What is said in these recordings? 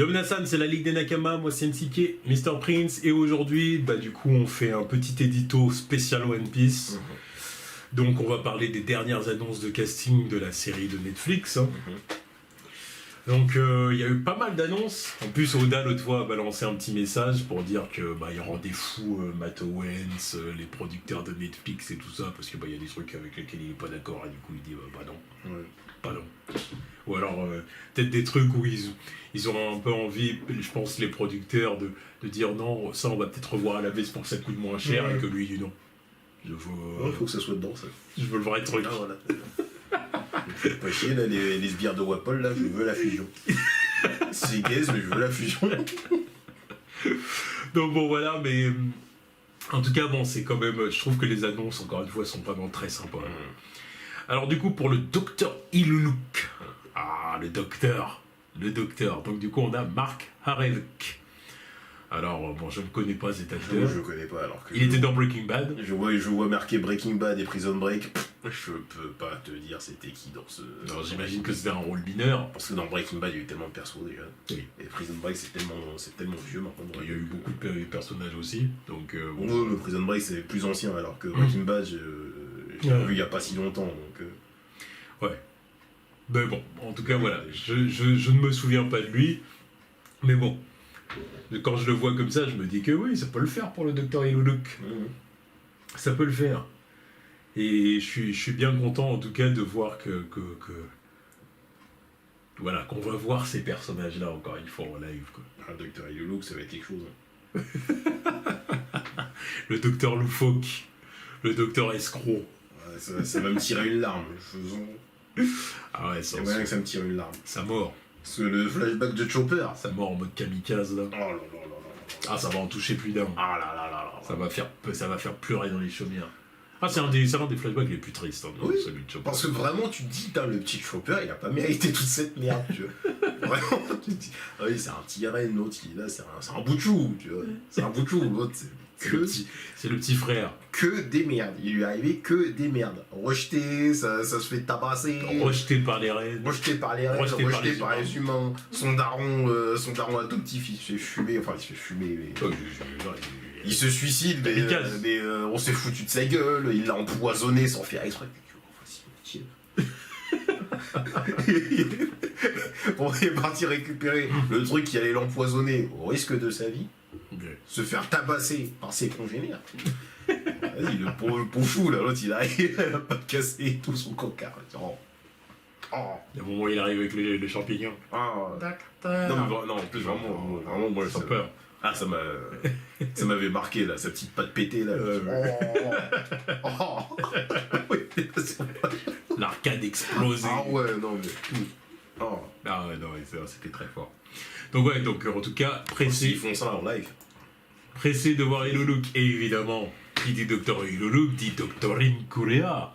Yo Minasan, c'est la Ligue des Nakama, moi c'est MCK, Mr. Prince, et aujourd'hui, du coup, on fait un petit édito spécial One Piece. Donc, on va parler des dernières annonces de casting de la série de Netflix. Donc, il y a eu pas mal d'annonces. En plus, Oda, l'autre fois, a balancé un petit message pour dire que il rendait fou Matt Owens, les producteurs de Netflix et tout ça, parce que y a des trucs avec lesquels il est pas d'accord, et du coup, il dit non. Pas non. Ou alors, peut-être des trucs où ils ont un peu envie, je pense, les producteurs, de dire non, ça on va peut-être revoir à la baisse pour que ça coûte moins cher, et que lui il dit non. Il faut que ça soit dedans, ça. Je veux le vrai truc. Ah, voilà. Pas chier, là, les sbires de Wapol, là, je veux la fusion. C'est gaze, mais je veux la fusion. Donc bon, voilà, mais en tout cas, bon, c'est quand même. Je trouve que les annonces, encore une fois, sont vraiment très sympas. Alors, du coup, pour le docteur Iluluk. Ah, le docteur. Donc, du coup, on a Mark Harevik. Alors, bon, je ne connais pas cet acteur. Je ne connais pas, alors que... Il était dans Breaking Bad. Je vois marqué Breaking Bad et Prison Break. Je peux pas te dire c'était qui dans ce... Alors, j'imagine que c'était un rôle mineur. Parce que dans Breaking Bad, il y a eu tellement de persos déjà. Oui. Et Prison Break, c'est tellement vieux maintenant. Il y a eu beaucoup de personnages aussi. Donc, bon, le Prison Break, c'est plus ancien, alors que Breaking Bad, j'ai vu il n'y a pas si longtemps. Donc, ouais. Mais bon, en tout cas, voilà. Je ne me souviens pas de lui. Mais bon. Quand je le vois comme ça, je me dis que oui, ça peut le faire pour le docteur Iluluk. Ça peut le faire. Et je suis bien content, en tout cas, de voir que voilà, qu'on va voir ces personnages-là encore une fois en live, quoi. Le docteur Iluluk, ça va être quelque chose. Le docteur loufoque. Le docteur escroc. Ouais, ça va me tirer une larme. Ah ouais, ça. C'est moyen que ça me tire une larme. Ça mord. Parce que le flashback de Chopper. Ça mord en mode kamikaze, là. Oh là là là là. Ah, ça va en toucher plus d'un. Ah là là là là. Ça va faire pleurer dans les chaumières. Ah, c'est un des flashbacks les plus tristes, oui, celui de Chopper. Parce que vraiment, tu te dis, le petit Chopper, il a pas mérité toute cette merde, tu vois. Vraiment, tu te dis, ah oui, c'est un petit RN, l'autre, là, c'est un bout de chou, tu vois. C'est un bout de chou, l'autre, c'est le petit frère. Que des merdes. Il lui est arrivé que des merdes. Rejeté, ça se fait tabasser. Rejeté par les reines. Rejeté par les humains. Son daron a tout petit fils. Il se fait fumer. Mais... Il se suicide, mais on s'est foutu de sa gueule. Il l'a empoisonné sans faire exprès. On est parti récupérer le truc qui allait l'empoisonner au risque de sa vie. Se faire tabasser par ses congénères. Vas-y, le pauvre fou, là, l'autre, il arrive, il a pas cassé tout son coca. Oh. Il y a un moment où il arrive avec les champignons. Non, en plus, vraiment, moi, sans peur. Ah, ça m'avait marqué, là, sa petite patte pétée, là. L'arcade explosée. Ah ouais, non, mais... Ah ouais, non, c'était très fort. Donc ouais, en tout cas, pressé... Ils font ça en live. Pressé de voir Iluluk, et évidemment, qui dit Docteur Iluluk dit Doctorine Kurea.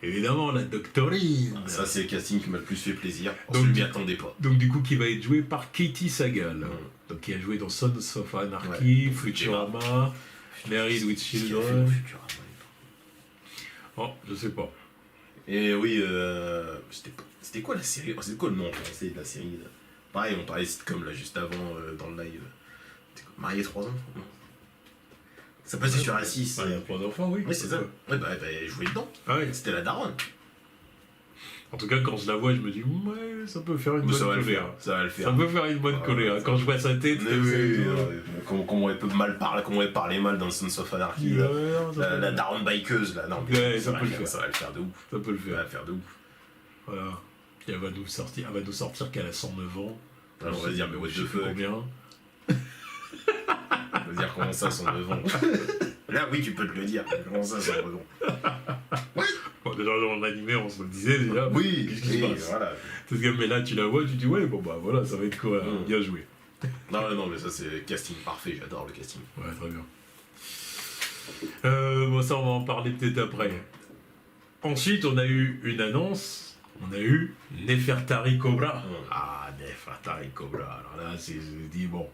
Évidemment, la Doctorine. Ça, c'est le casting qui m'a le plus fait plaisir. Donc, je m'y attendais pas. Donc du coup, qui va être joué par Katie Sagal. Donc qui a joué dans Sons of Anarchy, Futurama, Married with Children. Oh, je sais pas. Et oui, c'était quoi la série? C'était quoi le nom français de la série là? Pareil, on parlait de sitcom là juste avant dans le live. Marié 3 enfants, non? Ça passait sur la 6. Il y a 3 enfants, oui. Oui, c'est ça. Ouais, elle jouait dedans. Ah ouais. C'était la daronne. En tout cas, quand je la vois, je me dis, ouais, ça peut faire une bonne coléa. Ça va le faire. Ça peut faire une bonne coléa. Quand je vois sa tête, comment elle peut mal parler, comment elle parlait mal dans le Sons of Anarchy. La daronne bikeuse, là. Non, ouais, ça peut le faire. Ça va le faire de ouf. Ça peut le faire. Ça va le faire de ouf. Voilà. Puis elle va nous sortir qu'elle a 109 ans. Alors, on va dire, mais what the fuck. Combien? On va dire comment ça, 109 ans. Là, oui, tu peux te le dire. Comment ça, 109 ans? Ouais. Bon, déjà, dans l'animé, on se le disait déjà. Oui, qu'est-ce qui se passe? Voilà. Mais là, tu la vois, tu dis, ouais, bon, bah voilà, ça va être quoi? Bien joué. Non, mais ça, c'est casting parfait. J'adore le casting. Ouais, très bien. Bon, ça, on va en parler peut-être après. Ensuite, on a eu une annonce. On a eu Nefertari Cobra. Ah, Nefertari Cobra. Alors là, je dis, bon.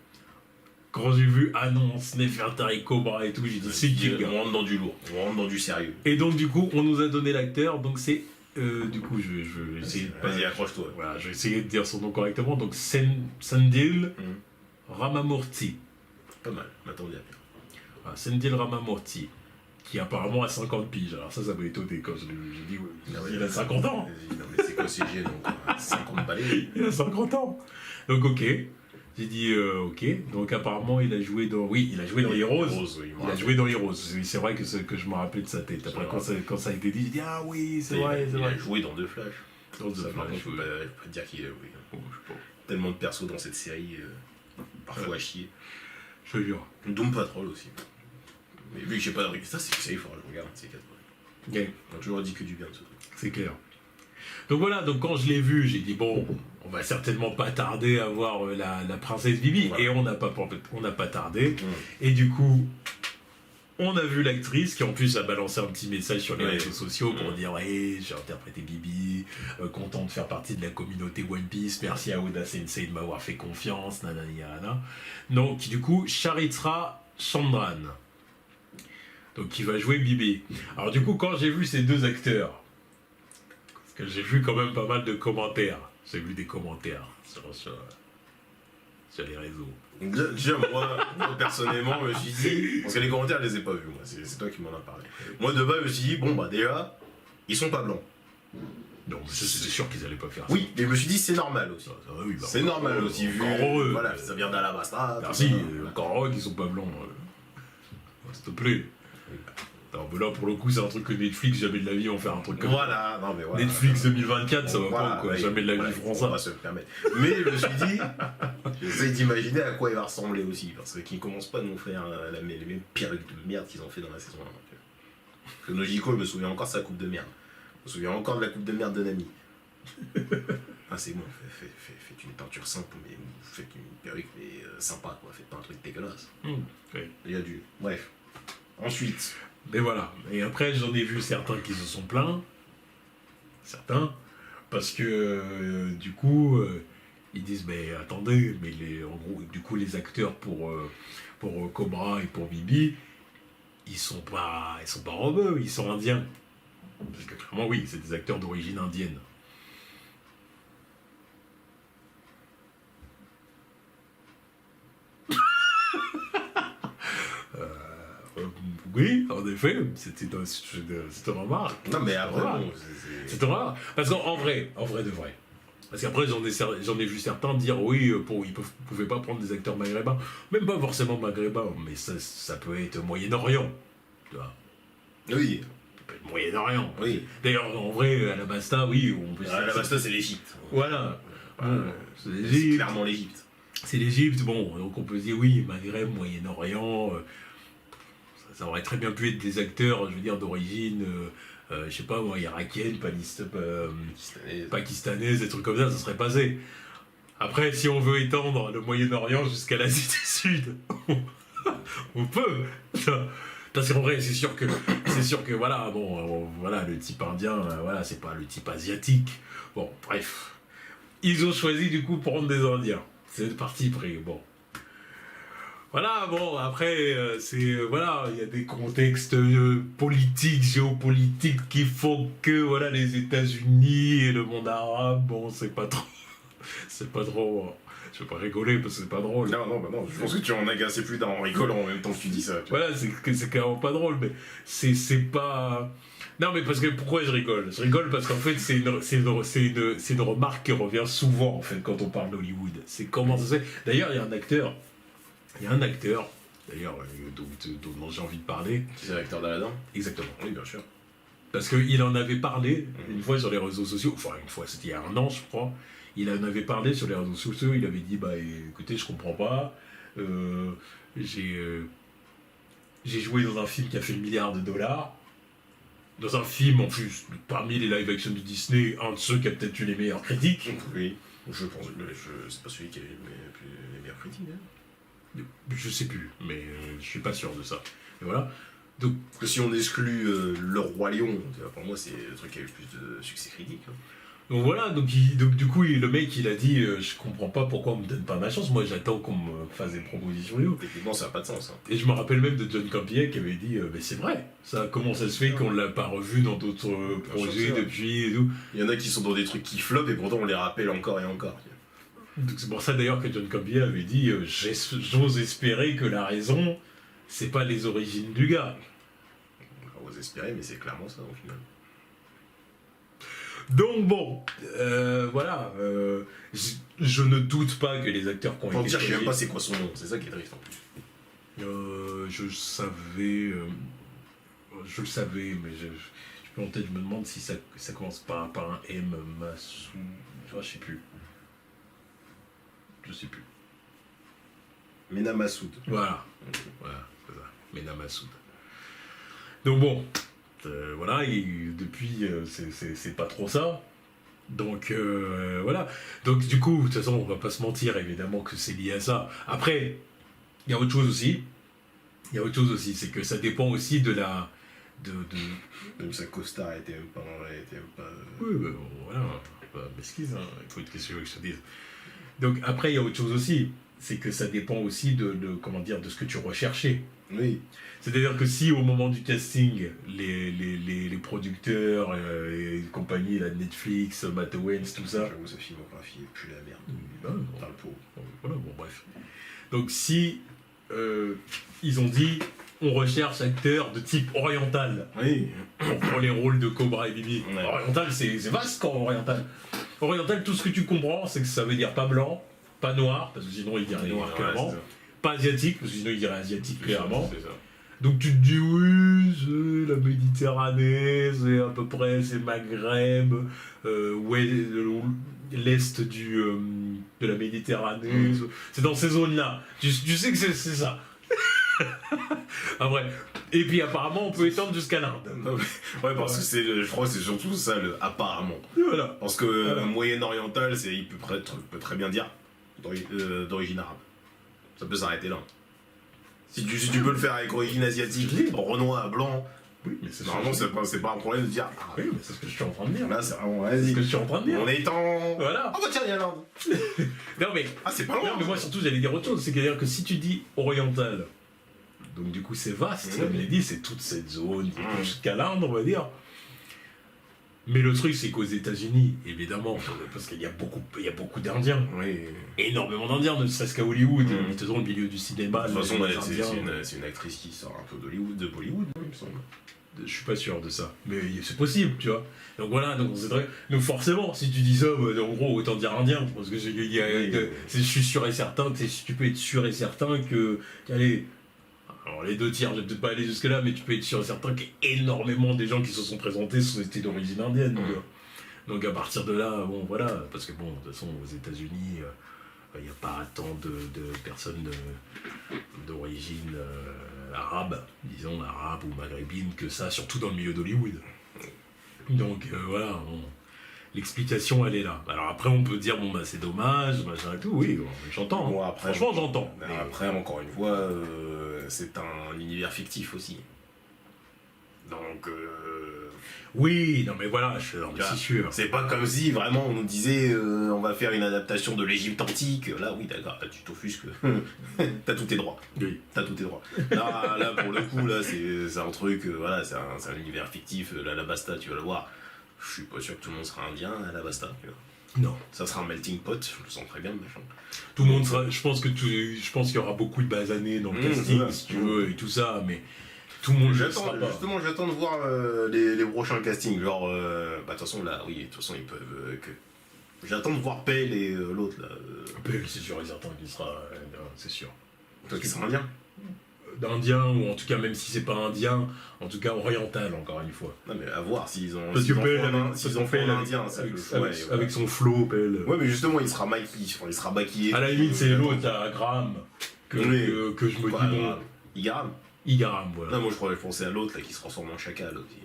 Quand j'ai vu annonce Nefertari Cobra et tout, j'ai dit, c'est qui? On rentre dans du lourd. On rentre dans du sérieux. Et donc, du coup, on nous a donné l'acteur. Donc, c'est du coup, je vais essayer. Vas-y, accroche-toi. Voilà, je vais essayer de dire son nom correctement. Donc, Sendil Ramamurti. Pas mal, m'attendais à pire. Voilà, Sendil Ramamurti, qui apparemment a 50 piges. Alors, ça m'a étonné quand j'ai dit, il a 50 ans. Non, mais c'est quoi CG, donc 50 balais. Il a 50 ans. Donc, ok. J'ai dit, ok. Donc, apparemment, il a joué dans. Oui, il a joué dans Heroes. Il a joué dans Heroes. C'est vrai que je me rappelais de sa tête. Après, quand ça a été dit, j'ai dit, ah oui, c'est vrai. Il a joué dans 2 Flash. Dans 2 Flash. Je peux pas te dire qu'il a joué. Tellement de persos dans cette série, parfois à chier. Je te jure. Doom Patrol aussi. Mais vu que j'ai pas de ça, c'est que ça, il faudra que je regarde ces 4. Okay. On a toujours dit que du bien de ce truc. C'est clair. Donc voilà, donc quand je l'ai vu, j'ai dit bon, on va certainement pas tarder à voir la princesse Bibi. Voilà. Et on n'a pas tardé. Et du coup, on a vu l'actrice qui en plus a balancé un petit message sur les réseaux sociaux pour dire ouais, j'ai interprété Bibi, content de faire partie de la communauté One Piece, merci à Oda Sensei de m'avoir fait confiance, nanana. Donc du coup, Charitra Chandran, donc qui va jouer Bibi. Alors du coup, quand j'ai vu ces deux acteurs, parce que j'ai vu quand même pas mal de commentaires, j'ai vu des commentaires sur les réseaux. Déjà, moi, personnellement, je me suis dit, parce que les commentaires, je les ai pas vus, moi, c'est toi qui m'en as parlé. Moi, de base, je me suis dit, bon, bah déjà, ils sont pas blancs. Non, c'est sûr qu'ils allaient pas faire ça. Oui, mais je me suis dit, c'est normal aussi. Oui, bah, c'est normal aussi, vu. Voilà, ça vient d'Alabasta. Merci, encore heureux qu'ils sont pas blancs. S'il te plaît. Non, mais là, pour le coup, c'est un truc que Netflix, jamais de la vie, vont faire un truc comme ça. Non, mais voilà. Netflix 2024, ça va pas, quoi. Jamais de la vie, feront ça. On va se le permettre. Mais je me suis dit, j'essaie d'imaginer à quoi il va ressembler aussi, parce qu'ils commencent pas à nous faire les mêmes perruques de merde qu'ils ont fait dans la saison 1. Parce que Nojiko, je me souviens encore de sa coupe de merde. Je me souviens encore de la coupe de merde de Nami. Ah, c'est bon, faites une peinture simple, mais faites une perruque, mais sympa, quoi. Faites pas un truc dégueulasse. Il y a du. Bref. Ensuite. Mais voilà. Et après, j'en ai vu certains qui se sont plaints. Certains. Parce que, du coup, ils disent, mais attendez, mais en gros, du coup, les acteurs pour Cobra et pour Bibi, ils sont pas rebeux, ils sont indiens. Parce que clairement, oui, c'est des acteurs d'origine indienne. Oui, en effet, c'était une remarque. Non, mais après, c'est une remarque. Parce qu'en vrai de vrai. Parce qu'après, j'en ai vu certains dire oui, ils pouvaient pas prendre des acteurs maghrébins. Même pas forcément maghrébins, mais ça peut être Moyen-Orient. Tu vois. Oui. Ça peut être Moyen-Orient. Oui. D'ailleurs, en vrai, Alabasta, oui. Alabasta, c'est l'Égypte. Voilà. C'est clairement l'Égypte. C'est l'Égypte, bon, donc on peut se dire oui, Maghreb, Moyen-Orient. Ça aurait très bien pu être des acteurs, je veux dire, d'origine, je sais pas moi, irakienne, pakistanaise, des trucs comme ça serait passé. Après, si on veut étendre le Moyen-Orient jusqu'à l'Asie du Sud, on peut. Parce qu'en vrai, c'est sûr que voilà, bon, voilà, le type indien, voilà, c'est pas le type asiatique. Bon, bref. Ils ont choisi du coup de prendre des Indiens. C'est parti pris, bon. Voilà, bon, après, voilà, il y a des contextes politiques, géopolitiques qui font que, voilà, les États-Unis et le monde arabe, bon, c'est pas trop, je vais pas rigoler parce que c'est pas drôle. Non, je pense que tu en agaces plus d'un en rigolant en même temps que tu dis ça. Voilà, c'est carrément pas drôle, mais c'est pas... Non, mais parce que, pourquoi je rigole? Je rigole parce qu'en fait, c'est une remarque qui revient souvent, en fait, quand on parle d'Hollywood. C'est comment ça se fait. D'ailleurs, il y a un acteur, d'ailleurs, dont j'ai envie de parler. C'est l'acteur d'Aladin? Exactement. Oui, bien sûr. Parce qu'il en avait parlé une fois sur les réseaux sociaux, enfin une fois, c'était il y a 1 an, je crois. Il en avait parlé sur les réseaux sociaux, il avait dit, bah écoutez, je comprends pas, j'ai joué dans un film qui a fait $1 milliard. Dans un film, en plus, parmi les live-action de Disney, un de ceux qui a peut-être eu les meilleures critiques. Oui, je pense, c'est pas celui qui a eu les meilleures critiques, hein. Je sais plus, mais je suis pas sûr de ça. Et voilà. Donc, parce que si on exclut Le Roi Lion, pour moi c'est le truc qui a eu le plus de succès critique. Hein. Donc voilà, donc du coup, le mec, il a dit je comprends pas pourquoi on me donne pas ma chance, moi j'attends qu'on me fasse des propositions. Techniquement, ça n'a pas de sens. Hein. Et je me rappelle même de John Campbell qui avait dit mais c'est vrai, ça, comment ça se fait qu'on l'a pas revu dans d'autres projets depuis et tout. Il y en a qui sont dans des trucs qui flopent et pourtant on les rappelle encore et encore. Donc c'est pour ça d'ailleurs que John Campbell avait dit j'ose espérer que la raison, c'est pas les origines du gars. On va espérer, mais c'est clairement ça au final. Donc bon, voilà, je ne doute pas que les acteurs qui ont Pour été dire, je sais même choisis- pas c'est quoi son nom, c'est ça qui est triste en plus. je le savais, mais je peux en tête, je me demande si ça commence par un M, Massou, je sais plus. Je sais plus. Mena Massoud. Voilà, voilà, c'est ça, Mena Massoud. Donc bon, voilà, et depuis, c'est pas trop ça. Donc voilà. Donc du coup, de toute façon, on va pas se mentir, évidemment que c'est lié à ça. Après, il y a autre chose aussi. C'est que ça dépend aussi de la... Même sa costard était pas... Oui, ben voilà, pas mesquise, hein. Écoute, qu'est-ce que tu veux que je te dise. Donc après, il y a autre chose aussi. C'est que ça dépend aussi comment dire, de ce que tu recherchais. Oui. C'est-à-dire que si au moment du casting, les producteurs et compagnie, la Netflix, Matt Owens, tout ça... J'avoue, sa filmographie est plus la merde. Dans le pot. Voilà, bon bref. Donc si ils ont dit on recherche acteurs de type oriental Oui. pour les rôles de Cobra et Bibi. Ouais. Oriental, c'est vaste quand oriental. Oriental, tout ce que tu comprends, c'est que ça veut dire pas blanc, pas noir, parce que sinon il dirait noir clairement, pas asiatique, parce que sinon il dirait asiatique clairement. C'est ça. Donc tu te dis oui, c'est la Méditerranée, c'est à peu près, c'est Maghreb, ouais, l'est de la Méditerranée, c'est dans ces zones-là. Tu sais que c'est ça. Après, et puis apparemment on peut étendre jusqu'à l'Inde. Ouais, parce que je crois que c'est surtout ça, le apparemment. Voilà. Parce que moyen-oriental, il peut très bien dire d'origine arabe. Ça peut s'arrêter là. Si tu peux le faire avec origine asiatique, renois, blanc, Oui, mais c'est normalement c'est pas un problème de dire. Oui, mais c'est ce que je suis en train de dire. Là, c'est vraiment, C'est ce vas-y. que je suis en train de dire. On est en. Voilà. Ah bah tiens, il y a l'Inde. Non mais, Ah, c'est pas loin. non, mais moi surtout j'allais dire autre chose, c'est-à-dire que si tu dis oriental, donc du coup c'est vaste, comme je l'ai dit, c'est toute cette zone, jusqu'à l'Inde on va dire. Mais le truc c'est qu'aux États-Unis, évidemment, parce qu'il y a beaucoup d'Indiens, Oui. énormément d'Indiens, ne serait-ce qu'à Hollywood, ils te dans le milieu du cinéma. De toute façon, les c'est une actrice qui sort un peu d'Hollywood, de Bollywood, il me semble. Je suis pas sûr de ça, mais c'est possible, tu vois. Donc voilà, donc forcément, si tu dis ça, bah, en gros, autant dire indien, parce que je suis sûr et certain que tu peux être sûr et certain que, allez, alors les 2 tiers, je vais peut-être pas aller jusque là, mais tu peux être sûr et certain qu'énormément des gens qui se sont présentés étaient d'origine indienne. Tu vois. Donc à partir de là, bon voilà, parce que bon, de toute façon, aux États-Unis, il n'y a pas tant de personnes d'origine arabe, disons arabe ou maghrébine que ça, surtout dans le milieu d'Hollywood. Donc voilà, bon, l'explication elle est là. Alors après on peut dire bon bah c'est dommage, machin et tout, oui, bon, j'entends. Bon, après, franchement j'entends. Après, encore une fois, c'est un univers fictif aussi. Donc, Oui, non mais voilà, c'est sûr. c'est pas comme si vraiment on nous disait on va faire une adaptation de l'Égypte antique. Là, oui, d'accord, là, tu t'offusques. T'as tous tes droits. Oui. T'as tous tes droits. Là, pour le coup, là, c'est un truc, voilà, c'est un univers fictif. Là, la Basta, tu vas le voir. Je suis pas sûr que tout le monde sera indien à la Basta. Tu vois. Non. Ça sera un melting pot, je le sens très bien, machin. Tout le monde sera. Je pense qu'il y aura beaucoup de basanés dans le casting, si tu veux, et tout ça, mais tout le monde ne sera pas. Justement, j'attends de voir les prochains castings. Genre, de toute façon, là, oui, de toute façon, ils peuvent. J'attends de voir Pell et l'autre, là. Pell, c'est sûr et certain qu'il sera. C'est sûr. Toi qui seras indien. D'indien, ou en tout cas, même si c'est pas indien, en tout cas oriental, encore une fois. Non, mais à voir s'ils ont. Parce que Pell, s'ils ont fait l'indien, c'est le choix. Avec son flow, Pell. Ouais, mais justement, il sera maquillé. À la limite, c'est l'autre, à Graham, que je me dis, bon. Igaram, voilà. Non, moi je pensais à l'autre là qui se transforme en chacal aussi.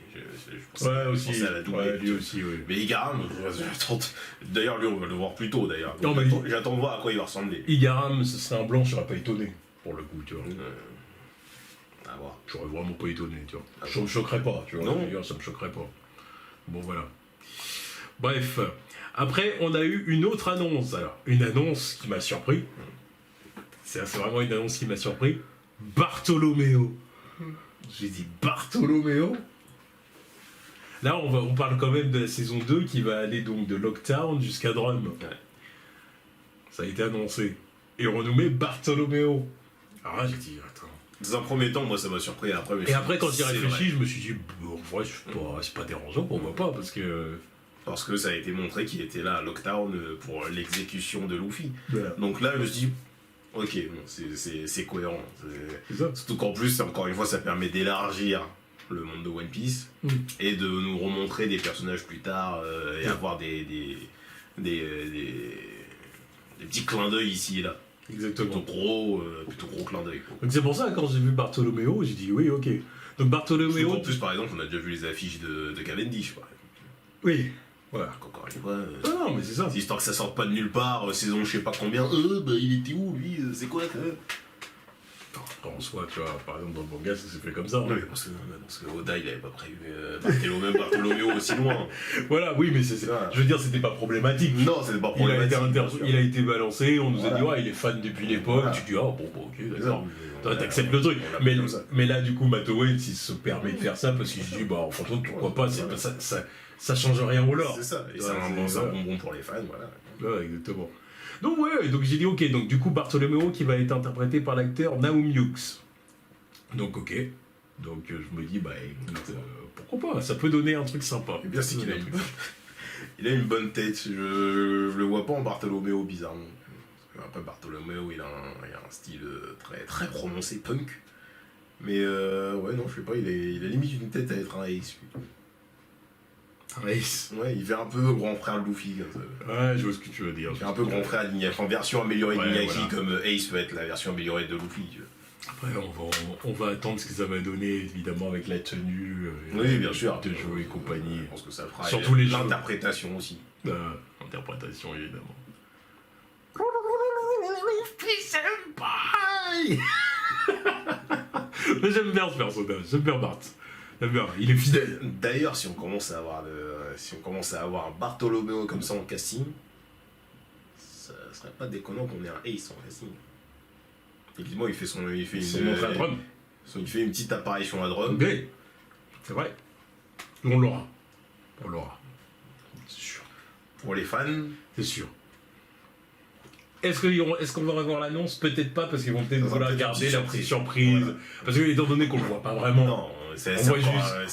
Je pensais à la doublée. Ouais, lui aussi, oui. Mais Igaram, j'attends. D'ailleurs, lui, on va le voir plus tôt d'ailleurs. Non, mais j'attends de voir à quoi il va ressembler. Igaram, ce serait un blanc, je serais pas étonné, pour le coup, tu vois. À voir. J'aurais vraiment pas étonné, tu vois. Ça me choquerait pas, tu vois. Non. D'ailleurs, ça me choquerait pas. Bon, voilà. Bref. Après, on a eu une autre annonce. Alors, une annonce qui m'a surpris. C'est vraiment une annonce qui m'a surpris. Bartholoméo. J'ai dit Bartholoméo. Là, on parle quand même de la saison 2 qui va aller donc de Lockdown jusqu'à Drum. Ouais. Ça a été annoncé. Et on nous met Bartholoméo. Alors là, j'ai dit, attends. Dans un premier temps, moi ça m'a surpris. Après, quand j'y c'est réfléchis, vrai. je me suis dit, en vrai, c'est pas dérangeant, pourquoi pas, parce que. Parce que ça a été montré qu'il était là à Lockdown pour l'exécution de Luffy. Voilà. Donc là, je me suis dit, ok, bon, c'est cohérent. C'est ça. Surtout qu'en plus, encore une fois, ça permet d'élargir le monde de One Piece et de nous remontrer des personnages plus tard et avoir des petits clins d'œil ici et là. Exactement. Plutôt gros clin d'œil. Donc c'est pour ça, quand j'ai vu Bartholoméo, j'ai dit, oui, ok. Donc Bartholoméo. En plus, par exemple, on a déjà vu les affiches de Cavendish, par exemple. Oui. Voilà. Donc, encore une fois. Non, mais c'est ça. C'est histoire que ça sorte pas de nulle part, saison je sais pas combien. Il était où lui c'est quoi En soi, tu vois, par exemple, dans le manga, ça s'est fait comme ça. Non, mais parce que Oda il avait pas prévu Bartholoméo aussi loin. Voilà, oui, mais je veux dire, c'était pas problématique. Non, c'était pas problématique. Il a été balancé, on nous a dit, ouais, il est fan depuis l'époque. Tu dis, bon, ok, d'accord. Toi, t'acceptes le truc. Mais là, du coup, Matt Owens, il se permet de faire ça parce qu'il se dit, bah, franchement, pourquoi pas, ça change rien au lore. C'est ça, et c'est un bonbon pour les fans, voilà. Ouais, exactement. Donc ouais, donc j'ai dit ok, donc du coup Bartholoméo qui va être interprété par l'acteur Naomi Hughes. Donc ok, donc je me dis bah écoute, pourquoi pas, ça peut donner un truc sympa. Et bien c'est qu'il a il a une bonne tête, je le vois pas en Bartholoméo bizarrement. Après Bartholoméo il a un style très très prononcé punk. Mais ouais non je sais pas, il a limite une tête à être un Ace. Ace. Ouais, il fait un peu grand frère de Luffy comme ça. Ouais, je vois ce que tu veux dire. Il fait un peu grand frère d'Iñaki, en version améliorée d'Iñaki, voilà. comme Ace peut être la version améliorée de Luffy. Tu vois. Après, on va attendre ce que ça va donner, évidemment, avec la tenue, oui, bien sûr. de jeu et compagnie. Je pense que ça fera surtout les l'interprétation aussi. Interprétation, évidemment. Mais j'aime bien ce personnage, j'aime bien Bart. J'aime bien, il est fidèle. D'ailleurs, si on commence à avoir un Bartholoméo comme ça en casting, ça serait pas déconnant qu'on ait un Ace en casting. Effectivement, il fait une petite apparition à Drum. Ok, c'est vrai. On l'aura. C'est sûr. Pour les fans, c'est sûr. Est-ce qu'on va revoir l'annonce? Peut-être pas, parce qu'ils vont peut-être vouloir garder la petite surprise. Voilà. Parce que, étant donné qu'on le voit pas vraiment. Non, c'est voit juste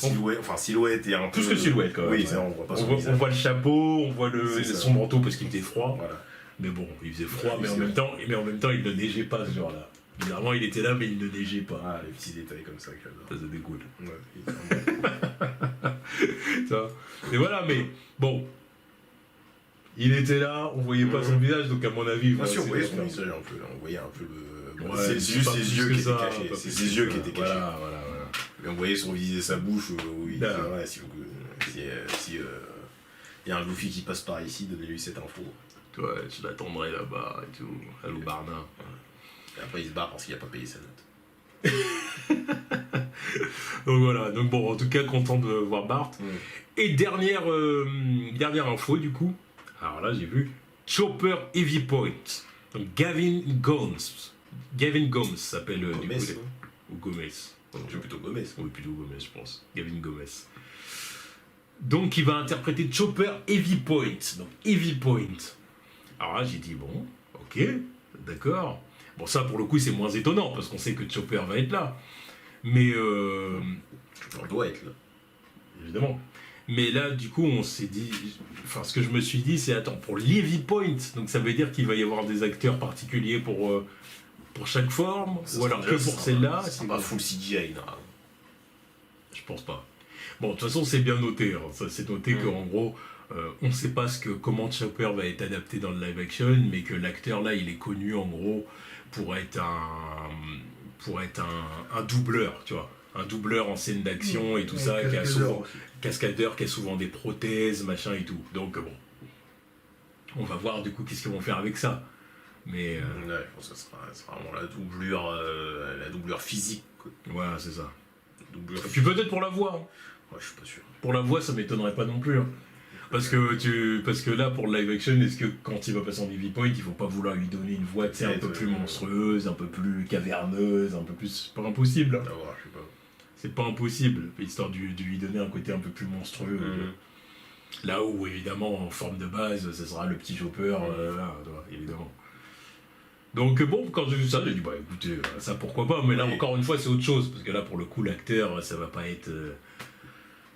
silhouette et un peu. Plus que silhouette, quand même. Oui, ça, on voit pas son visage. On voit le chapeau, on voit son manteau parce qu'il était froid. Voilà. Mais bon, il faisait froid, mais en même temps, il ne neigeait pas ce genre-là. Bizarrement, il était là, mais il ne neigeait pas. Ah, les petits détails comme ça, ça dégoûte. Ouais, ça. Et voilà, mais bon. Il était là, on voyait pas son visage, donc à mon avis... Bien sûr, on voyait son visage un peu, on voyait un peu le... Ouais, c'est juste ses yeux qui étaient cachés, c'est ses yeux qui étaient cachés. Voilà. Mais on voyait son visage et sa bouche, oui, Ouais. si il y a un Luffy qui passe par ici, donnez-lui cette info. Ouais, je l'attendrai là-bas et tout, à Loubarna. Et après il se barre parce qu'il a pas payé sa note. Donc voilà, donc bon, en tout cas, content de voir Bart. Et dernière info, du coup, alors là, j'ai vu Chopper Heavy Point. Donc Gavin Gomes s'appelle du coup. Ou Gomez. C'est plutôt Gomez. Oui, plutôt Gomez, je pense. Gavin Gomez. Donc il va interpréter Chopper Heavy Point. Donc Heavy Point. Alors là, j'ai dit, bon, ok, d'accord. Bon, ça, pour le coup, c'est moins étonnant, parce qu'on sait que Chopper va être là. Mais... Chopper doit être là. Évidemment. Mais là, du coup, on s'est dit... Enfin, ce que je me suis dit, c'est, attends, pour l'Heavy Point, donc ça veut dire qu'il va y avoir des acteurs particuliers pour chaque forme, ou alors que pour celle-là. C'est pas full CGI, non. Je pense pas. Bon, de toute façon, c'est bien noté. Hein. Ça, c'est noté qu'en gros... on ne sait pas comment Chopper va être adapté dans le live action, mais que l'acteur là, il est connu en gros pour être un doubleur, tu vois, un doubleur en scène d'action et tout ça, qui a souvent cascadeur, qui a souvent des prothèses, machin et tout. Donc bon, on va voir du coup qu'est-ce qu'ils vont faire avec ça. Mais ouais, je pense que ça sera vraiment la doublure physique. Quoi. Voilà, c'est ça. Doublure. Et puis peut-être pour la voix. Hein. Ouais, je suis pas sûr. Pour la voix, ça m'étonnerait pas non plus. Hein. Parce que là, pour le live action, est-ce que quand il va passer en Ivy Point, il faut pas vouloir lui donner une voix un peu plus monstrueuse, un peu plus caverneuse, un peu plus... C'est pas impossible. Hein. Je sais pas. C'est pas impossible, histoire de lui donner un côté un peu plus monstrueux. Là où, évidemment, en forme de base, ça sera le petit Chopper, évidemment. Donc bon, quand j'ai vu ça, j'ai dit, bah écoutez, ça pourquoi pas, mais là, encore une fois, c'est autre chose, parce que là, pour le coup, l'acteur, ça va pas être...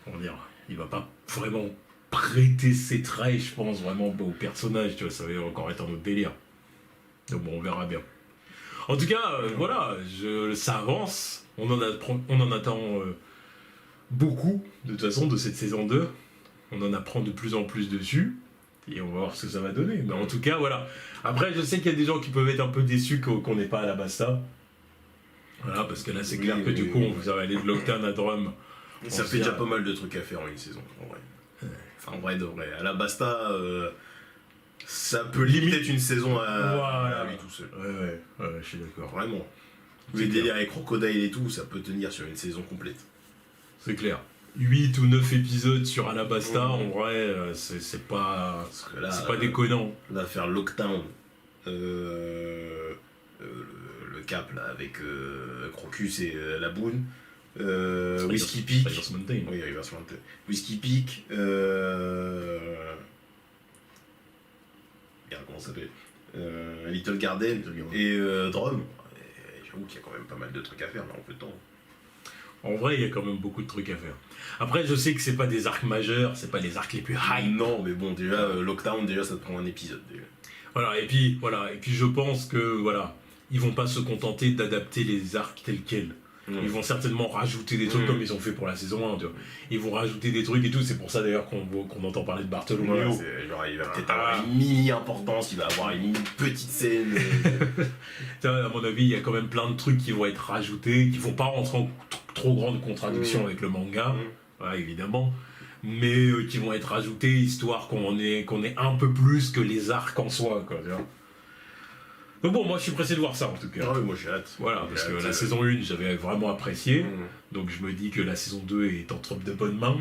comment dire, il va pas vraiment prêter ses traits, je pense, vraiment au personnage, tu vois, ça va encore être un autre délire. Donc bon, on verra bien. En tout cas, voilà, ça avance, on en attend beaucoup, de toute façon, de cette saison 2. On en apprend de plus en plus dessus, et on va voir ce que ça va donner. Mais en tout cas, voilà. Après, je sais qu'il y a des gens qui peuvent être un peu déçus qu'on n'est pas à la Basta. Voilà, parce que là, c'est clair que du coup, on vous a allé de Lockdown à Drum. Ça fait déjà pas mal de trucs à faire en une saison, en vrai. Enfin, en vrai, de vrai. À la Basta, ça peut limiter une saison à lui tout seul. Ouais, je suis d'accord. Vraiment. Les délires avec Crocodile et tout, ça peut tenir sur une saison complète. C'est clair. 8 ou 9 épisodes sur Alabasta, en vrai, c'est pas déconnant. Là, faire Lockdown, le cap là, avec Crocus et la Boone, Whiskey Peak. Oui, Rivers Mountain. Whiskey Peak, comment ça s'appelle, Little Garden et Drum. J'avoue qu'il y a quand même pas mal de trucs à faire là en peu de temps. En vrai, il y a quand même beaucoup de trucs à faire. Après, je sais que c'est pas des arcs majeurs, c'est pas les arcs les plus high. Non, mais bon, déjà, Lockdown, déjà, ça te prend un épisode. Déjà. Voilà, et puis je pense que, voilà, ils vont pas se contenter d'adapter les arcs tels quels. Ils vont certainement rajouter des trucs comme ils ont fait pour la saison 1, tu vois. Ils vont rajouter des trucs et tout, c'est pour ça d'ailleurs qu'on entend parler de Bartholomew. Genre, il va peut-être avoir une mini-importance, il va avoir une petite scène. À mon avis, il y a quand même plein de trucs qui vont être rajoutés, qui vont pas rentrer en trop grande contradiction avec le manga, évidemment, mais qui vont être rajoutés histoire qu'on ait un peu plus que les arcs en soi, quoi, tu vois. Donc bon, moi je suis pressé de voir ça en tout cas. Ah oui, moi j'ai hâte. Voilà, parce que la saison 1, j'avais vraiment apprécié. Donc je me dis que la saison 2 est entre de bonnes mains.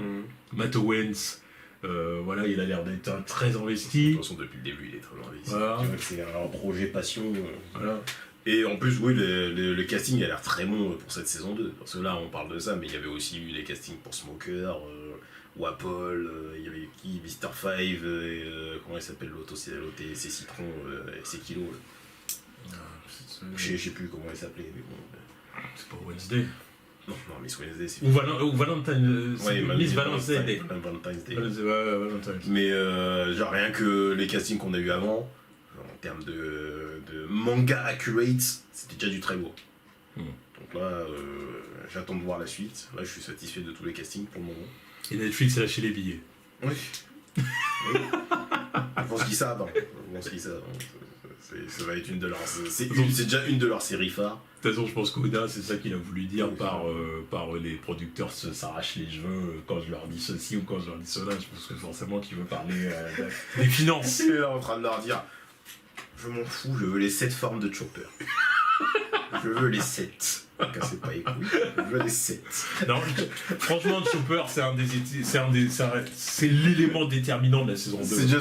Matt Owens, voilà, il a l'air d'être très investi. De toute façon, depuis le début, il est très investi. Voilà. Tu vois que c'est un projet passion. Voilà. Et en plus, oui, le casting a l'air très bon pour cette saison 2. Parce que là, on parle de ça, mais il y avait aussi eu les castings pour Smoker, Wapol, il y avait qui, Mr. Five, comment il s'appelle l'autre, c'est Citron, c'est Kilo. Je sais plus comment il s'appelait, mais bon. C'est pas Wednesday. Non, Miss Wednesday, c'est... Ou Valentine... Miss Valentine Day. Valentine's Day. Valentine's. Mais genre rien que les castings qu'on a eu avant, en termes de manga accurate, c'était déjà du très beau. Donc là, j'attends de voir la suite. Là, je suis satisfait de tous les castings pour le moment. Et Netflix a lâché les billets. Oui. Je pense qu'ils savent. Ça va être une de leurs... C'est déjà une de leurs séries phares. De toute façon, je pense qu'Oda, c'est ça qu'il a voulu dire par les producteurs s'arrachent les cheveux quand je leur dis ceci ou quand je leur dis cela. Je pense que forcément qu'il veut parler des finances. Il est là en train de leur dire je m'en fous, je veux les 7 formes de Chopper. Je veux les 7. Cassez pas les couilles, je veux les 7. Non, franchement, Chopper, c'est l'élément déterminant de la saison 2. C'est déjà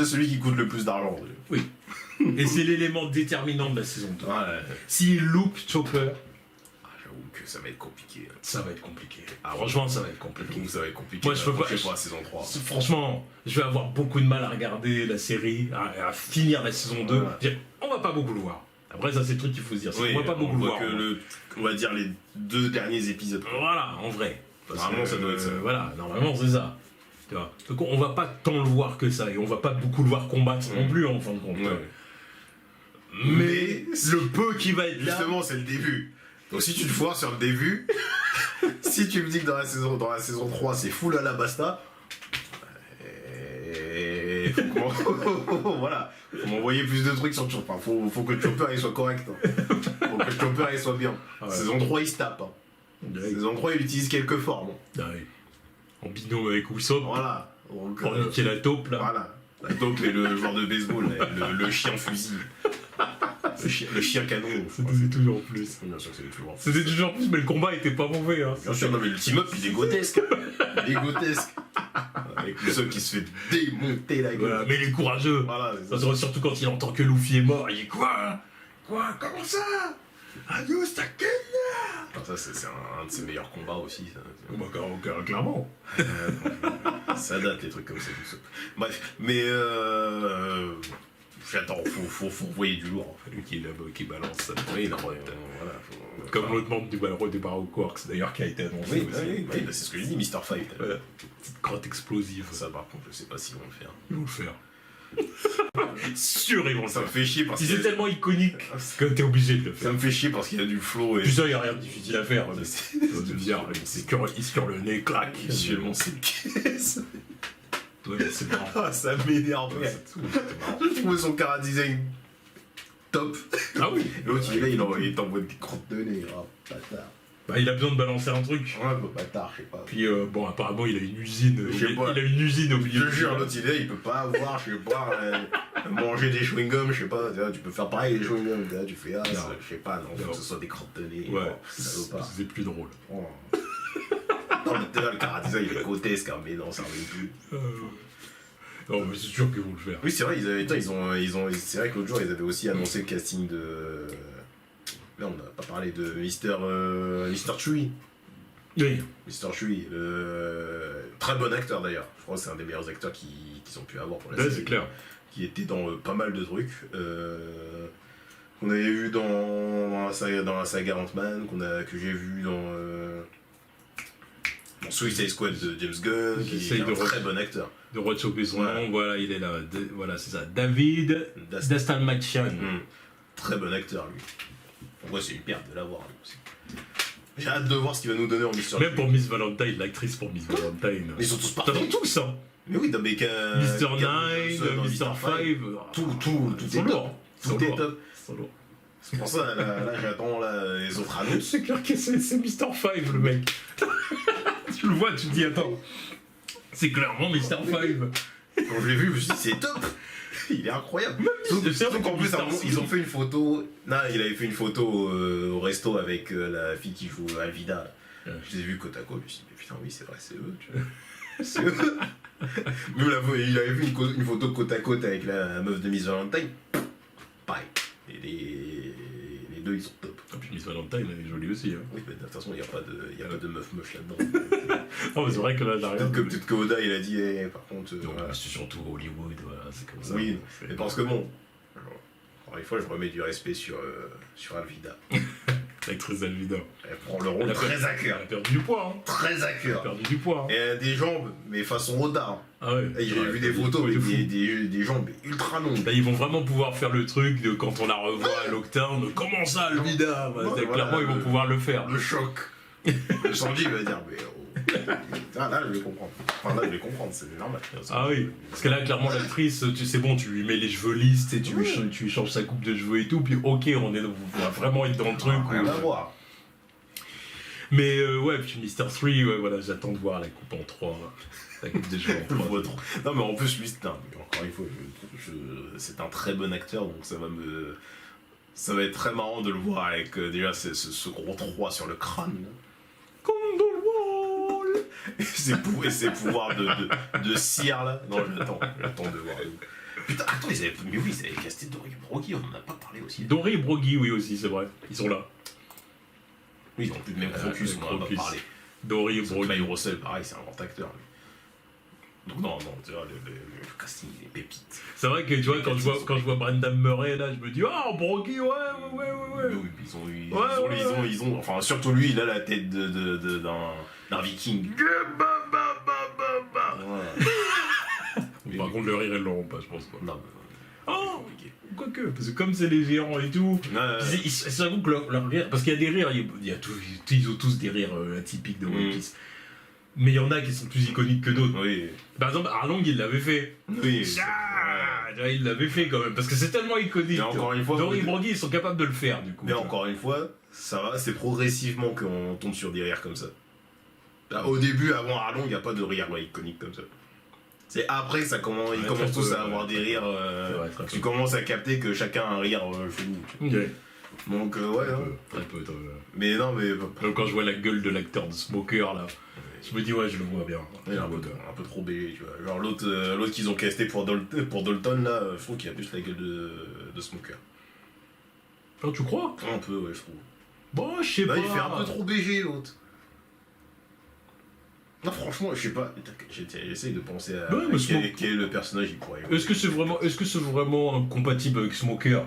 celui qui coûte le plus d'argent. Oui. Et c'est l'élément déterminant de la saison 2. Ouais. S'il loupe Chopper... j'avoue que ça va être compliqué. Ça va être compliqué. Franchement, ça va être compliqué. Ça va être compliqué. Moi, je peux pas... pour la saison 3. Franchement, je vais avoir beaucoup de mal à regarder la série, à finir la saison 2. On va pas beaucoup le voir. Après, ça, c'est le truc qu'il faut se dire. Oui, on va pas beaucoup le voir. On va dire les 2 derniers épisodes. Voilà, en vrai. Normalement, ça doit être ça. Voilà, normalement, c'est ça. Tu vois. Donc, on va pas tant le voir que ça. Et on va pas beaucoup le voir combattre non plus, en fin de compte. Ouais. Mais le peu qui va être là... Justement, c'est le début. Donc si tu te foires sur le début, si tu me dis que dans la saison 3, c'est full à la basta, voilà, faut m'envoyer plus de trucs sur Chopper. Faut que Chopper il soit correct. Hein. Faut que Chopper il soit bien. Ouais. Saison 3, il se tape. Hein. Ouais. Saison 3, il utilise quelques formes. Ouais. En binôme avec Usopp. Voilà. Donc, pour niquer la taupe, là. Voilà. La taupe et le joueur de baseball, le chien fusil. Le chien canon. C'était toujours plus. Bien sûr que c'était toujours plus. C'était toujours plus, mais le combat était pas mauvais. Hein. Bien sûr, non, mais le team-up, il est grotesque. Il est grotesque. Avec le seul qui se fait démonter la gueule. Voilà, mais il est courageux. Voilà, c'est Ça se voit surtout quand il entend que Luffy est mort. Il dit quoi? Comment ça? Adios, Takena. ça. C'est un de ses meilleurs combats aussi. Ça. Bah, clairement. Ça date, les trucs comme ça. Tout ça. Bref, mais j'attends, faut envoyer du lourd. Lui qui balance ça. Oui, non, voilà. Comme l'autre membre du Baroque Works d'ailleurs qui a été annoncé Oui, aussi. oui, c'est ce que j'ai dit, Mr. Fight. Voilà. Petite grotte explosive. Ça, par contre, je sais pas s'ils vont le faire. Ils vont le faire. Sûr, ils vont le Ça me faire. fait chier parce que. C'est tellement iconique que t'es obligé de le Ça faire. me fait chier parce qu'il y a du flow et. Puis ça, il n'y a rien de difficile à faire. Ouais, C'est de dire, il sur le nez, clac. Visuellement, c'est une caisse. Ouais, c'est marrant. Ah, ça m'énerve. Je trouvais son cara design top. Ah oui. L'autre, il est là, il t'envoie des crottes de nez. Oh, bâtard. Bah, il a besoin de balancer un truc. Ouais, bah, bâtard, je sais pas. Puis bon, apparemment, il a une usine. Je sais pas. Il a une usine au milieu. Je te jure, l'autre, il est là, il peut pas avoir, je sais pas, manger des chewing-gums, je sais pas. Tu peux faire pareil, les chewing-gums. Tu fais, ah, Non. je sais pas, non, faut Non. que ce soit des crottes de nez. Ouais, Oh, salopard. c'est plus drôle. Oh. Non, mais déjà, le cara design, il est grotesque, hein, mais non, ça revient plus. Non, mais c'est sûr qu'ils vont le faire. Oui, c'est vrai, c'est vrai que l'autre jour, ils avaient aussi annoncé le casting de. Là, on n'a pas parlé de Mister Chui. Oui. Mister Chui, très bon acteur d'ailleurs. Je crois que c'est un des meilleurs acteurs qu'ils ont pu avoir pour la Ouais, série. c'est clair. Qui était dans pas mal de trucs. Qu'on avait vu dans la saga Ant-Man, que j'ai vu dans Suicide Squad de James Gunn, qui est un très bon acteur. De rechoper son Ouais. nom, voilà, il est là. Voilà, c'est ça. David Dastalmachian. Très bon acteur, lui. En vrai, c'est une perte de l'avoir, lui aussi. J'ai hâte de voir ce qu'il va nous donner en Mister Même pour Miss Valentine, l'actrice pour Miss Valentine. Mais ils sont tous T'as partis. tous, hein. Mais oui, non, mais Mr. 9, Mr. 5. Tout est top. Tout est top. C'est lourd. C'est pour ça, là j'attends les autres annonces. C'est clair que c'est Mr. 5, le mec. Tu le vois, tu te dis, attends. C'est clairement Mr. 5. Quand je l'ai vu, je me suis dit, c'est top. Il est incroyable. Surtout qu'en plus, ils ont fait une photo. Non, il avait fait une photo au resto avec la fille qui joue Alvida. Ouais. Je les ai vus côte à côte. Je me suis dit, mais putain, oui, c'est vrai, c'est eux. Tu vois. C'est eux. Même il avait vu une photo côte à côte avec la meuf de Miss Valentine. Pareil. Et les deux, ils sont top. Et puis Miss Valentine, elle est jolie aussi. Hein. Oui, mais de toute façon, il n'y a pas de meuf moche là-dedans. Oh, mais c'est vrai que là, derrière. Peut-être que Oda, il a dit, par contre. Donc, voilà. c'est surtout Hollywood, voilà, c'est comme ça. Oui, C'est- mais parce que bon, encore une fois, je remets du respect sur Alvida. L'actrice d'Alvida. Elle prend le rôle très à cœur. Elle a perdu du poids, hein. Très à Elle a cœur. perdu du poids. Hein. Et elle a des jambes, mais façon Oda. Hein. Ah ouais. Et j'ai vu des photos avec des jambes ultra longues. Là, ils vont vraiment pouvoir faire le truc de quand on la revoit à Lockdown. Comment ça, Alvida? Ouais, Clairement, voilà, ils vont pouvoir le faire. Le choc. Le Sanji va dire, mais ah, là, je vais comprendre. Enfin, là, je vais comprendre, c'est normal. Ah oui, parce que là, clairement, l'actrice, tu sais, bon, tu lui mets les cheveux lisses, et tu lui changes sa coupe de cheveux et tout, puis ok, on va vraiment être dans le truc. Rien à voir. Mais ouais, puis Mr. 3, ouais, voilà, j'attends de voir la coupe en 3. La coupe des cheveux en Je le 3. vois trop. Non, mais en plus, lui, encore une fois, c'est un très bon acteur, donc ça va être très marrant de le voir avec déjà ce gros 3 sur le crâne. Là. Condolwall. Et ses pouvoirs de cire là. Non, j'attends de voir. Putain, attends, ils avaient casté Dory Broggy, on en a pas parlé aussi. Dory et Broggy, oui, aussi, c'est vrai. Ils sont là. Oui, ils ont plus de même Crocus, on en a pas Crocus. parlé. Dory et Clay Broggy. Russell, pareil, c'est un grand acteur. Lui. Donc, non, tu vois, le casting, il est pépite. C'est vrai que tu vois, quand je vois Brendan Murray là, je me dis, oh, Broggy, ouais. Mais oui, ils ont, enfin, surtout lui, il a la tête d'un viking. Ouais. Par contre, le rire, ils l'auront pas, je pense pas. Non, Oh, quoique, parce que comme c'est les géants et tout, j'avoue que leur rire, parce qu'il y a des rires, ils ont tous des rires atypiques de One Piece. Mais il y en a qui sont plus iconiques que d'autres. oui. Par exemple, Arlong, il l'avait fait. Oui. Il l'avait fait quand même, parce que c'est tellement iconique. Mais encore une fois, Dory et Broggy, ils sont capables de le faire, du coup. Mais encore une fois, ça va, c'est progressivement qu'on tombe sur des rires comme ça. Là, au début, avant Arlong, il n'y a pas de rire iconique comme ça. C'est après ça ils commencent tous à avoir des rires. vrai, tu commences à capter que chacun a un rire chelou. Ouais. Donc, ouais, non. Très peu. Mais non, mais. Même quand je vois la gueule de l'acteur de Smoker, là, je me dis, ouais, je le vois bien. Il est un peu trop bébé, tu vois. Genre l'autre qu'ils ont casté pour Dalton, là, je trouve qu'il a plus la gueule de Smoker. Oh, tu crois? Un peu, ouais, je trouve. Bon, je sais pas. Il fait un peu trop BG, l'autre. Non, franchement, je sais pas. J'essaye de penser à quel est le personnage il pourrait. Est-ce que c'est vraiment compatible avec Smoker?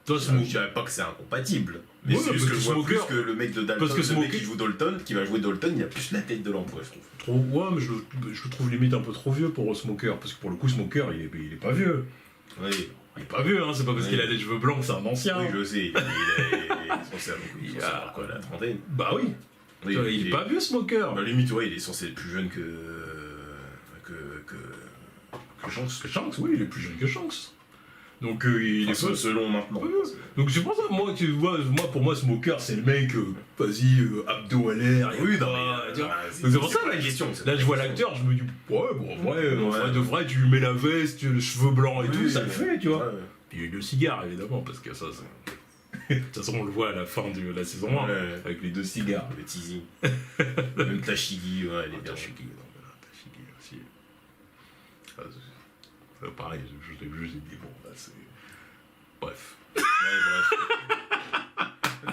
Toi, Je dirais pas que c'est incompatible. Mais ouais, c'est juste que je vois Smoker, plus que le mec de Dalton, le mec qui joue Dalton, qui va jouer Dalton, il a plus la tête de l'emploi, je trouve. Ouais, mais je le trouve limite un peu trop vieux pour Smoker. Parce que pour le coup, Smoker, il est pas vieux. Oui. Il est pas vieux, hein, c'est pas parce qu'il a des cheveux blancs que c'est un ancien. Oui, je sais. Il est censé avoir quoi, la trentaine. Bah oui. Oui, il est pas vieux, Smoker. Bah, limite, ouais, il est censé être plus jeune que Shanks. Que Shanks, oui, il est plus jeune que Shanks. Donc il est pas... selon maintenant. Donc c'est pour ça, moi, tu vois, pour moi, Smoker, c'est le mec, vas-y, abdos à l'air. Oui, non, c'est pour ça, la question. Là, je vois l'acteur, je me dis, ouais, bon, en vrai, de vrai, tu lui mets la veste, les cheveux blancs et tout, ça le fait, tu vois. Puis le cigare, évidemment, parce que ça, c'est... De toute façon, on le voit à la fin de la saison 1, avec les 2 cigares. Le teasing. Même Tashigi, ouais, elle est bien. Tashigi aussi. Pareil, je l'ai vu, j'ai dit, bon, bah c'est... Bref. Ouais, bref.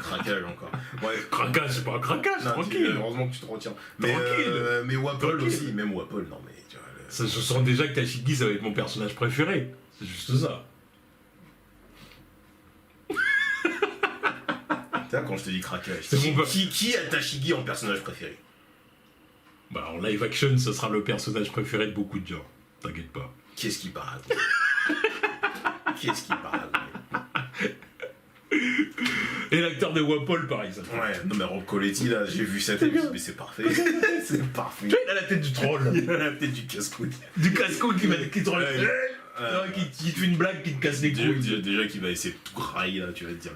Craquage encore. Ouais, craquage, c'est pas un craquage, tranquille. Heureusement que tu te retiens. Tranquille. Mais Wapol aussi, même Wapol, non mais... Tu vois, ça, je sens déjà que Tashigi, ça va être mon personnage préféré. C'est juste ça. Quand je te dis craquage, qui a Tashigi en personnage préféré? Bah en live action, ce sera le personnage préféré de beaucoup de gens. T'inquiète pas. Qu'est-ce qui paraît? Qu'est-ce qui paraît? Et l'acteur de Wapol, par exemple. Ouais, non mais Rob Coletti, là, j'ai vu sa tête, mais c'est parfait. C'est parfait. Tu vois, il a la tête du troll. Il a la tête du casse-couille. Du casse-couille qui troll. Qui te fait une blague qui te casse les couilles. Déjà qu'il va essayer de tout grailler, là, tu vas te dire.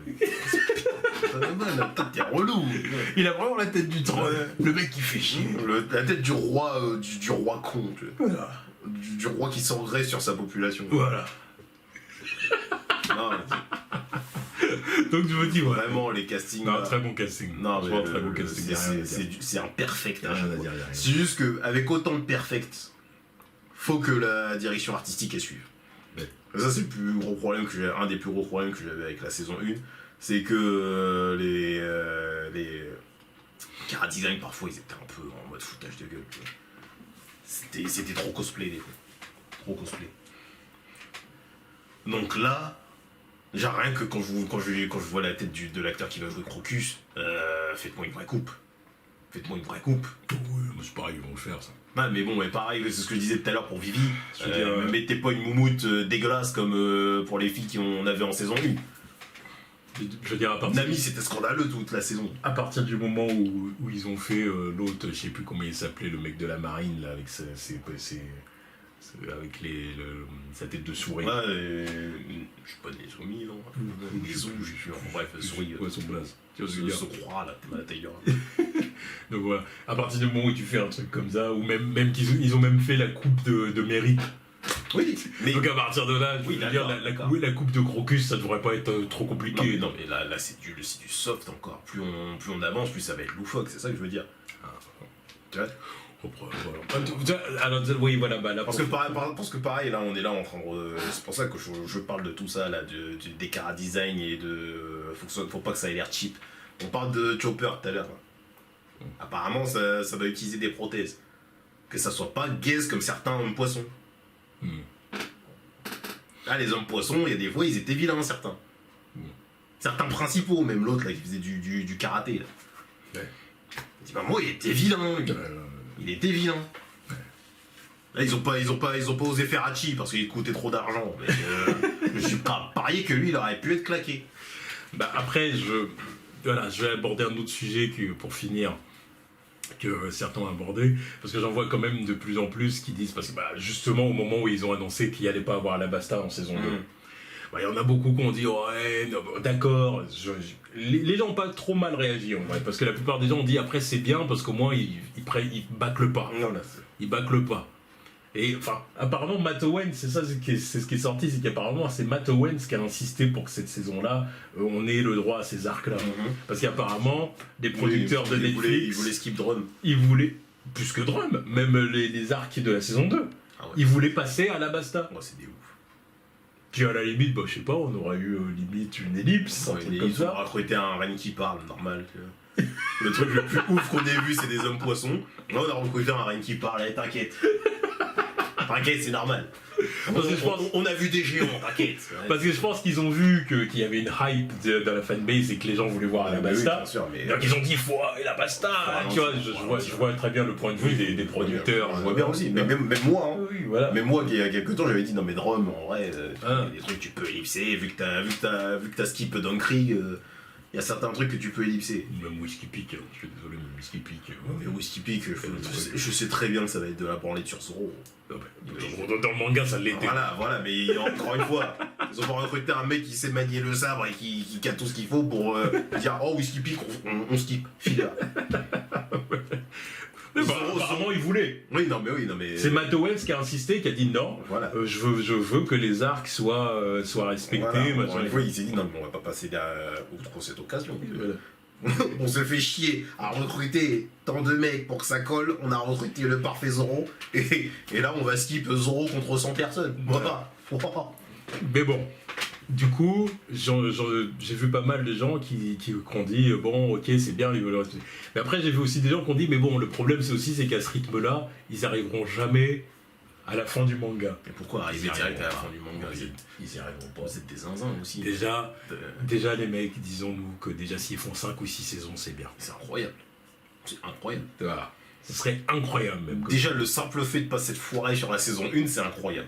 La tête, t'es relou. Il a vraiment la tête du troll. Le mec qui fait chier. La tête du roi, du roi con, tu vois. Voilà. Du roi qui s'engraisse sur sa population. Voilà. Non, donc je me dis, ouais. Vraiment, les castings. Non, très bon casting. Non, mais très bon casting. C'est un perfect. Rien. C'est juste qu'avec autant de perfect, faut que la direction artistique elle suive. Ouais. Ça, c'est le plus gros problème que j'ai, un des plus gros problèmes que j'avais avec la saison 1. C'est que les chara design, parfois, ils étaient un peu en mode foutage de gueule. C'était trop cosplay, des fois. Trop cosplay. Donc là, genre rien que quand je vois la tête de l'acteur qui va jouer Crocus, faites-moi une vraie coupe. Faites-moi une vraie coupe. Oui, c'est pareil, ils vont le faire, ça. Ah, mais bon, mais pareil, c'est ce que je disais tout à l'heure pour Vivi. Mettez pas une moumoute dégueulasse comme pour les filles qu'on avait en saison 1. Je veux dire, à partir... Nami, c'était scandaleux toute la saison. À partir du moment où ils ont fait l'autre, je sais plus comment il s'appelait, le mec de la marine, là, avec avec sa tête de souris. Ouais, je sais pas, des souris, non? Des souris, bref, souris. Ouais, son blaze. Ce croix, là, la tailleur. Donc voilà, à partir du moment où tu fais un truc comme ça, ou même qu'ils ont même fait la coupe de mérite. Oui, mais... Donc à partir de là, je veux dire, la coupe de Crocus, ça devrait pas être trop compliqué. Non, mais là c'est du soft encore. Plus on avance, plus ça va être loufoque, c'est ça que je veux dire. Tu vois? Alors, oui, voilà, bah là. Parce que pareil, là, on est là en train de. C'est pour ça que je parle de tout ça, là, des chara design et de. Faut pas que ça ait l'air cheap. On parle de Chopper tout à l'heure. Apparemment, ça va utiliser des prothèses. Que ça soit pas gaze comme certains hommes poissons. Là, les hommes poissons, il y a des fois, ils étaient vilains, certains. Certains principaux, même l'autre, là, qui faisait du karaté, là. Ouais. Il dit, bah, moi, il était vilain, lui. Il était vilain. Là, ils ont pas osé faire Hachi parce qu'il coûtait trop d'argent. Mais je suis pas parié que lui, il aurait pu être claqué. Bah après, je vais aborder un autre sujet pour finir, que certains ont abordé, parce que j'en vois quand même de plus en plus qui disent, parce que justement au moment où ils ont annoncé qu'il n'y allait pas avoir Alabasta en saison 2, il y en a beaucoup qui ont dit ouais, d'accord. Les gens n'ont pas trop mal réagi en vrai, parce que la plupart des gens ont dit après c'est bien parce qu'au moins ils bâclent pas. Non, là, ils bâclent pas. Et enfin, apparemment, Matt Owens, c'est ça, c'est ce qui est sorti, c'est qu'apparemment, c'est Matt Owens qui a insisté pour que cette saison-là, on ait le droit à ces arcs-là. Parce qu'apparemment, des producteurs de Netflix... Ils voulaient skip Drum. Ils voulaient, plus que Drum, même les arcs de la saison 2. Ah ouais. Ils voulaient passer à la basta. Ouais, c'est des ouf. Puis à la limite, bah, je sais pas, on aurait eu limite une ellipse, un truc comme ça. On aurait recruté un reine qui parle, normal. Le truc le plus ouf qu'on ait vu, c'est des hommes poissons. Là, on a recruté un reine qui parle, allez, t'inquiète. T'inquiète, c'est normal. On a vu des géants, t'inquiète. Parce que je pense qu'ils ont vu qu'il y avait une hype dans la fanbase et que les gens voulaient voir la basta. Oui, sûr, mais... Donc ils ont dit, faut la basta. Tu vois, je vois très bien le point de vue des producteurs. Je vois bien aussi, même moi. Hein. Oui, voilà. Même moi, il y a quelques temps, j'avais dit, non mais Drum, en vrai, il y a des trucs que tu peux ellipser, vu que t'as skip Dunkry. Il y a certains trucs que tu peux ellipser. Même Whiskey Peak, je suis désolé, mais Whiskey Peak. Mais Whiskey Peak, je sais très bien que ça va être de la branlette sur Zoro. Dans le manga, ça l'était. Voilà, mais encore une fois, ils ont pas recruté un mec qui sait manier le sabre et qui a tout ce qu'il faut pour dire oh Whiskey Peak, on skip, file. Apparemment, il voulait. Oui, non, mais. C'est Matt Owens qui a insisté, qui a dit non. Voilà. Je veux que les arcs soient respectés. Voilà. Une fois, il s'est dit non, mais on va pas passer outre cette occasion. On se fait chier à recruter tant de mecs pour que ça colle. On a recruté le parfait Zoro. Et là, on va skip Zoro contre 100 personnes. Voilà. Mais bon. Du coup, j'ai vu pas mal de gens qui ont dit bon, ok, c'est bien, ils veulent rester. Mais après, j'ai vu aussi des gens qui ont dit mais bon, le problème c'est qu'à ce rythme-là, ils arriveront jamais à la fin du manga. Et pourquoi arriver direct à la fin du manga? Ils y arriveront pas. Vous êtes des zinzins aussi. Déjà les mecs, disons-nous que déjà s'ils font 5 ou 6 saisons, c'est bien. C'est incroyable. C'est incroyable. Voilà. Ce serait incroyable même. Déjà, le simple fait de passer de foirer sur la saison 1, c'est incroyable.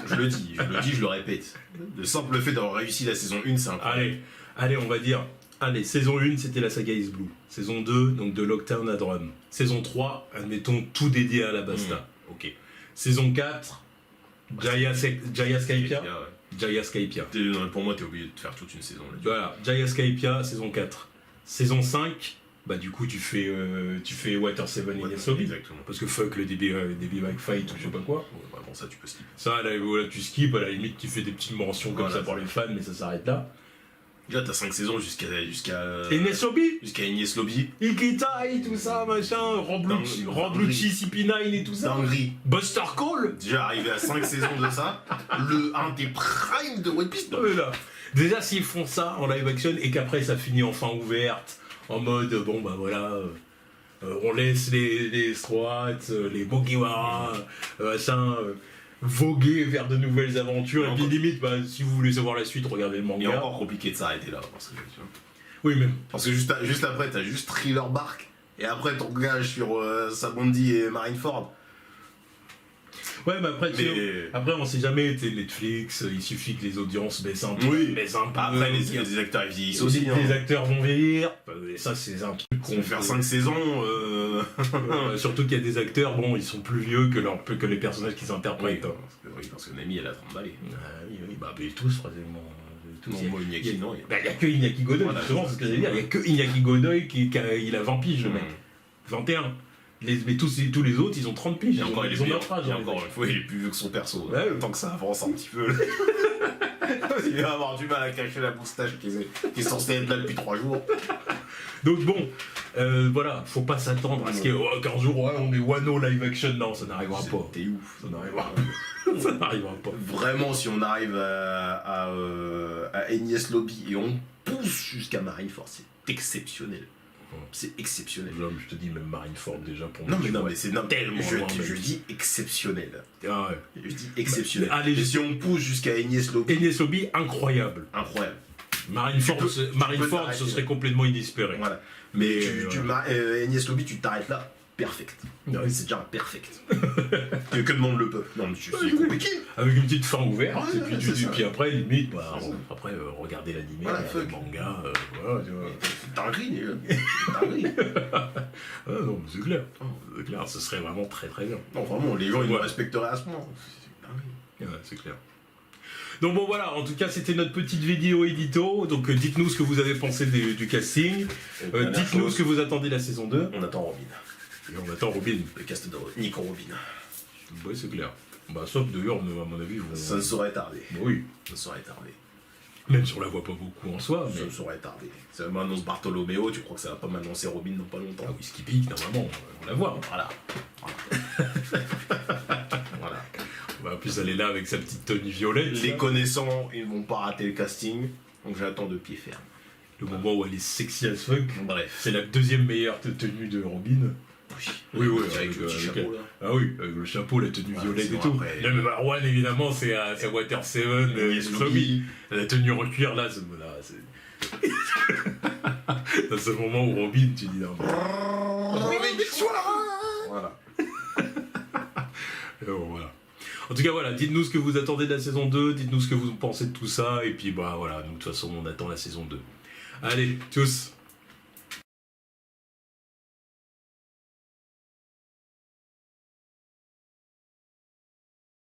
Je le dis, je le répète. Le simple fait d'avoir réussi la saison 1, c'est incroyable. Allez, on va dire. Allez, saison 1, c'était la saga Is Blue. Saison 2, donc de Lockdown à Drum. Saison 3, admettons, tout dédié à la basta. Ok. Saison 4, Jaya Skypia. Jaya Skypia. Pour moi, t'es obligé de faire toute une saison. Là, voilà, Jaya Skypia, saison 4. Saison 5, bah du coup, tu fais Water 7 et Nesobi. Exactement. Parce que fuck le DB Back Fight ou je sais pas quoi. Ouais, vraiment, ça, tu peux skip. Ça, là, voilà, tu skip, à la limite, tu fais des petites mentions comme ça pour les fans, mais ça s'arrête là. Déjà, t'as 5 saisons jusqu'à et Nesobi. Jusqu'à Enies Lobby. Ikitai, tout ça, machin, Ramblucci, CP9 et tout ça. Dinguerie. Buster Call. Déjà, arrivé à 5 saisons de ça, un des primes de One Piece. Voilà. Déjà, s'ils font ça en live action et qu'après ça finit en fin ouverte, en mode, bon bah voilà, on laisse les Straw Hats, les Mugiwara, machin... voguer vers de nouvelles aventures et puis limite si vous voulez savoir la suite regardez le manga. Il est encore compliqué de s'arrêter là parce que, oui même parce que juste après t'as juste Thriller Bark et après ton gage sur Sabondi et Marineford. Ouais mais après on sait jamais, Netflix, il suffit que les audiences baissent un peu. Oui. Baissent un peu. Après les acteurs ils vieillissent aussi. Les acteurs vont vieillir. Et ça c'est un truc qu'on faire 5 saisons. Surtout qu'il y a des acteurs, bon ils sont plus vieux que les personnages qu'ils interprètent. Oui, parce que Nami elle a 30 balais. Oui, bah mais tous troisièmement. Non, moi Iñaki non. Il n'y a que Iñaki Godoy, justement, c'est ce que j'allais dire. Il n'y a que Iñaki Godoy il a 20 piges le mec. 21. Mais tous les autres, ils ont 30 piges. Ils ont notre âge. Encore une fois, il est plus vieux que son perso. Ouais, tant que ça avance un petit peu. Il va avoir du mal à cacher la moustache qui est censée être là depuis 3 jours. Donc bon, voilà, faut pas s'attendre à ce qu'un jour on est Wano live action. Non, ça n'arrivera pas. T'es ouf. Ça n'arrivera pas. Ça n'arrivera pas. Vraiment, si on arrive à Enies Lobby et on pousse jusqu'à Marineford, c'est exceptionnel. C'est exceptionnel. Non, mais je te dis, même Marineford déjà pour moi. Non, mais c'est tellement. Je dis exceptionnel. Ah ouais. Je dis exceptionnel. Allez, si on pousse jusqu'à Enies Lobby. Enies Lobby, incroyable. Incroyable. Marineford, ce serait complètement inespéré. Voilà. Mais Enies Lobby, tu t'arrêtes là. Perfect. C'est déjà un perfect. Que demande le peuple? Non, mais c'est compliqué. Avec une petite fin ouverte, et puis après, limite, regardez l'anime, le manga, voilà, tu vois. Dinguerie, non, mais c'est clair. C'est clair, ce serait vraiment très très bien. Non, vraiment, les gens, ils nous respecteraient à ce moment. Ouais, c'est clair. Donc bon voilà, en tout cas c'était notre petite vidéo édito, donc dites-nous ce que vous avez pensé du casting, dites-nous ce que vous attendez de la saison 2. On attend Robin. Et on attend Robin. Le cast de Nico Robin. Ouais, c'est clair. Bah, sauf d'ailleurs, à mon avis, vont... Ça ne saurait tarder. Oui. Ça ne saurait tarder. Même si on la voit pas beaucoup en soi. Ça Mais... ne saurait tarder. Ça m'annonce Bartolomeo, tu crois que ça va pas m'annoncer Robin dans pas longtemps? Ah oui, ce qui pique, normalement, on la voit. Voilà. Voilà. Bah, en plus, elle est là avec sa petite tenue violette. Les ça. connaissants, ils vont pas rater le casting, donc j'attends de pied ferme. Le moment où elle est sexy as fuck. Bref. C'est la deuxième meilleure tenue de Robin. Oui, Avec le petit chapeau, là. Ah oui, avec le chapeau, la tenue violette et sinon tout. après- Là, mais Marwan, évidemment, c'est à Water 7, Yes, Sloppy. La tenue en cuir, là, c'est... Dans ce moment où Robin, tu dis... Non, mais... Voilà. Et bon, voilà. En tout cas, voilà, dites-nous ce que vous attendez de la saison 2, dites-nous ce que vous pensez de tout ça, et puis, bah, voilà, nous, de toute façon, on attend la saison 2. Allez, tchuss!